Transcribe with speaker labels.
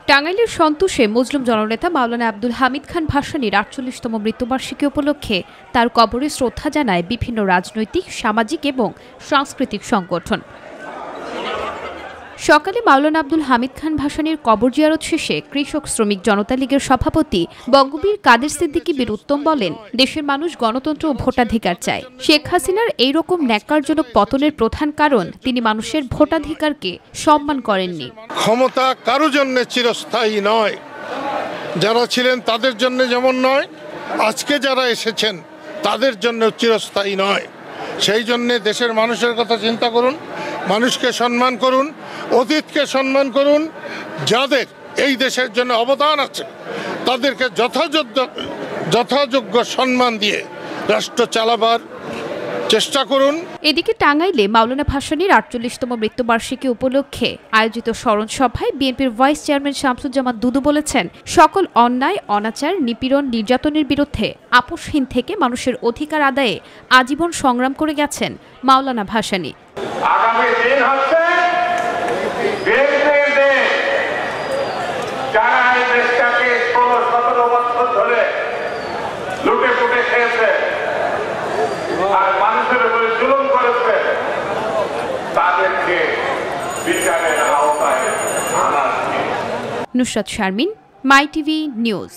Speaker 1: টাঙ্গাইলের সন্তোষে মুসলিম জননেতা মাওলানা আব্দুল হামিদ খান ভাসানীর ৪৮তম মৃত্যুবার্ষিকী উপলক্ষে তার কবরে শ্রদ্ধা জানায় বিভিন্ন রাজনৈতিক, সামাজিক এবং সাংস্কৃতিক সংগঠন। সকালে মাওলানা আব্দুল হামিদ খান ভাসানীর কবর জিয়ারত শেষে কৃষক শ্রমিক জনতা লীগের সভাপতি বঙ্গবীর কাদের সিদ্দিকী বীর উত্তম বলেন, দেশের মানুষ গণতন্ত্র ও ভোটাধিকার চায়। শেখ হাসিনার এইরকম ন্যাক্কারজনক পতনের প্রধান কারণ তিনি মানুষের ভোটাধিকারকে সম্মান করেননি।
Speaker 2: ক্ষমতা কারো জন্য চিরস্থায়ী নয়, যারা ছিলেন তাদের জন্য যেমন নয়, আজকে যারা এসেছেন তাদের জন্য চিরস্থায়ী নয়। সেই জন্য দেশের মানুষের কথা চিন্তা করুন, মানুষকে সম্মান করুন, অতীতকে সম্মান করুন। যাদের এই দেশের জন্য অবদান আছে তাদেরকে যথাযোগ্য সম্মান দিয়ে রাষ্ট্র চালাবার চেষ্টা করুন।
Speaker 1: এদিকে টাঙ্গাইলে মাওলানা ভাসানীর ৪৮তম মৃত্যুবার্ষিকী উপলক্ষে আয়োজিত স্মরণ সভায় বিএনপির ভাইস চেয়ারম্যান শামসুজ্জামান দুদু বলেছেন, সকল অন্যায়, অনাচার, নিপীড়ন, নির্যাতনের বিরুদ্ধে আপোষহীন থেকে মানুষের অধিকার আদায়ে আজীবন সংগ্রাম করে গেছেন মাওলানা ভাসানী।
Speaker 3: আগামী দিন হচ্ছে বিএনপির দিন, যারা এই দেশটাকে ১৬-১৭ বছর ধরে লুটে পুটে খেয়েছে আর মানুষের উপরে জুলুম করেছে, তাদেরকে বিচারের আওতায় আনার।
Speaker 1: নুসরাত শারমিন, মাই টিভি নিউজ।